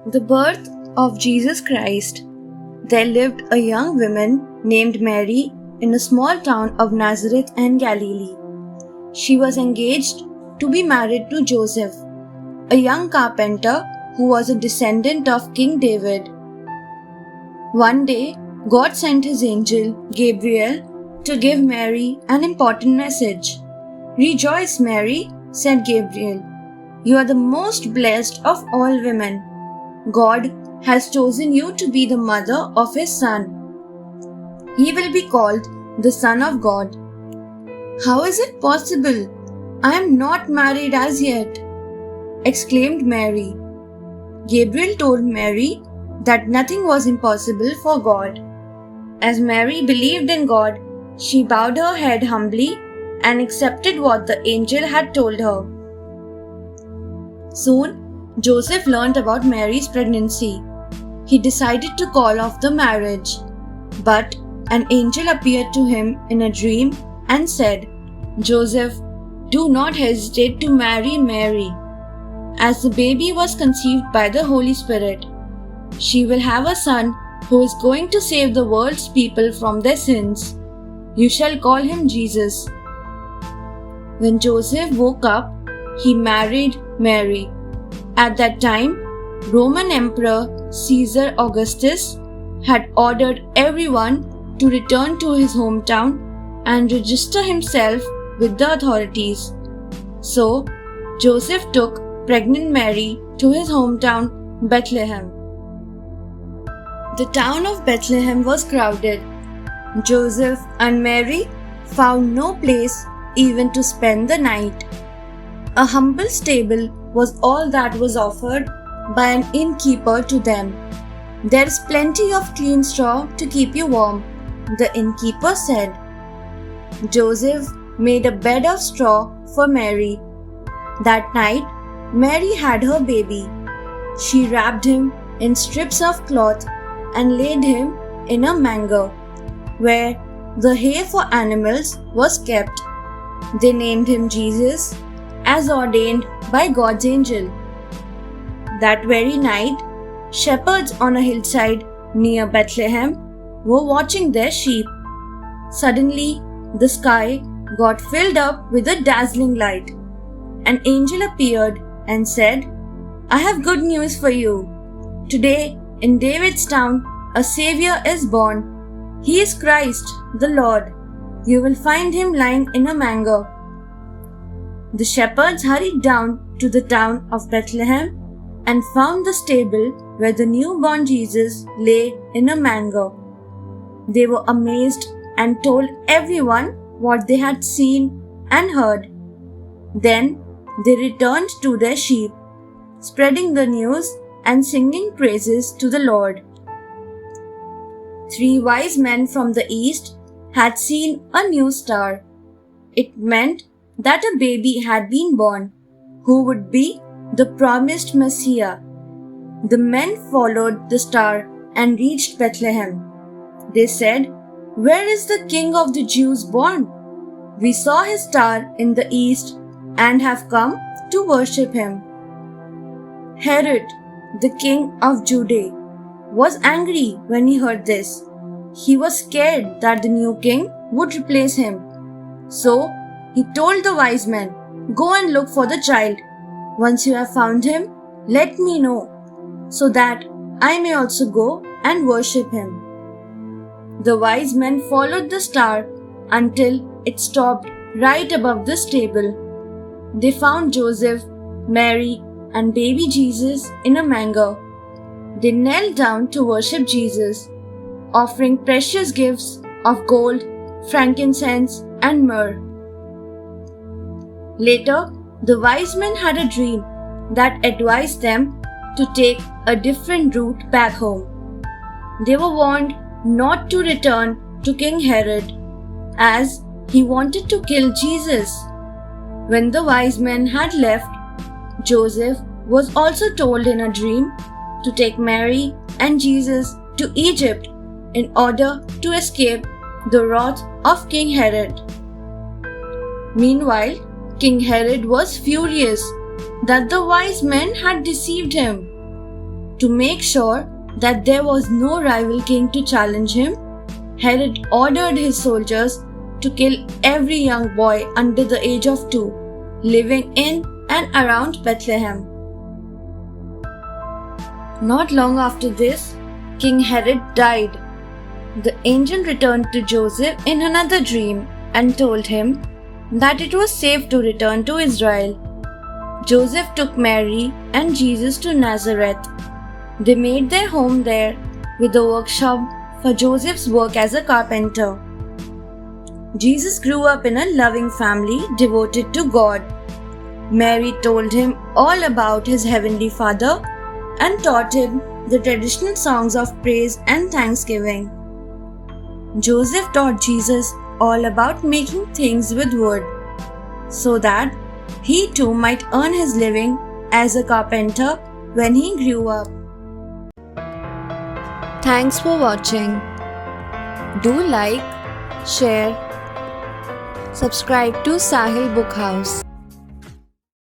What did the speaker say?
The birth of Jesus Christ. There lived a young woman named Mary in a small town of Nazareth in Galilee. She was engaged to be married to Joseph, a young carpenter who was a descendant of King David. One day, God sent his angel, Gabriel, to give Mary an important message. "Rejoice, Mary," said Gabriel. "You are the most blessed of all women. God has chosen you to be the mother of his son. He will be called the Son of God." "How is it possible? I am not married as yet," exclaimed Mary. Gabriel told Mary that nothing was impossible for God. As Mary believed in God, she bowed her head humbly and accepted what the angel had told her. Soon, Joseph learned about Mary's pregnancy. He decided to call off the marriage. But an angel appeared to him in a dream and said, "Joseph, do not hesitate to marry Mary, as the baby was conceived by the Holy Spirit. She will have a son who is going to save the world's people from their sins. You shall call him Jesus." When Joseph woke up, he married Mary. At that time, Roman Emperor Caesar Augustus had ordered everyone to return to his hometown and register himself with the authorities. So, Joseph took pregnant Mary to his hometown, Bethlehem. The town of Bethlehem was crowded. Joseph and Mary found no place even to spend the night. A humble stable was all that was offered by an innkeeper to them. "There is plenty of clean straw to keep you warm," the innkeeper said. Joseph made a bed of straw for Mary. That night, Mary had her baby. She wrapped him in strips of cloth and laid him in a manger, where the hay for animals was kept. They named him Jesus, as ordained by God's angel. That very night, shepherds on a hillside near Bethlehem were watching their sheep. Suddenly, the sky got filled up with a dazzling light. An angel appeared and said, "I have good news for you. Today, in David's town, a Savior is born. He is Christ, the Lord. You will find him lying in a manger." The shepherds hurried down to the town of Bethlehem and found the stable where the newborn Jesus lay in a manger. They were amazed and told everyone what they had seen and heard. Then they returned to their sheep, spreading the news and singing praises to the Lord. 3 wise men from the east had seen a new star. It meant that a baby had been born, who would be the promised Messiah. The men followed the star and reached Bethlehem. They said, "Where is the King of the Jews born? We saw his star in the east and have come to worship him." Herod, the king of Judea, was angry when he heard this. He was scared that the new king would replace him. So he told the wise men, "Go and look for the child. Once you have found him, let me know, so that I may also go and worship him." The wise men followed the star until it stopped right above the stable. They found Joseph, Mary, and baby Jesus in a manger. They knelt down to worship Jesus, offering precious gifts of gold, frankincense, and myrrh. Later, the wise men had a dream that advised them to take a different route back home. They were warned not to return to King Herod, as he wanted to kill Jesus. When the wise men had left, Joseph was also told in a dream to take Mary and Jesus to Egypt in order to escape the wrath of King Herod. Meanwhile, King Herod was furious that the wise men had deceived him. To make sure that there was no rival king to challenge him, Herod ordered his soldiers to kill every young boy under the age of 2 living in and around Bethlehem. Not long after this, King Herod died. The angel returned to Joseph in another dream and told him that it was safe to return to Israel. Joseph took Mary and Jesus to Nazareth. They made their home there with a workshop for Joseph's work as a carpenter. Jesus grew up in a loving family devoted to God. Mary told him all about his heavenly Father and taught him the traditional songs of praise and thanksgiving. Joseph taught Jesus all about making things with wood, so that he too might earn his living as a carpenter when he grew up. Thanks for watching. Do like, share, subscribe to Sahil Book House.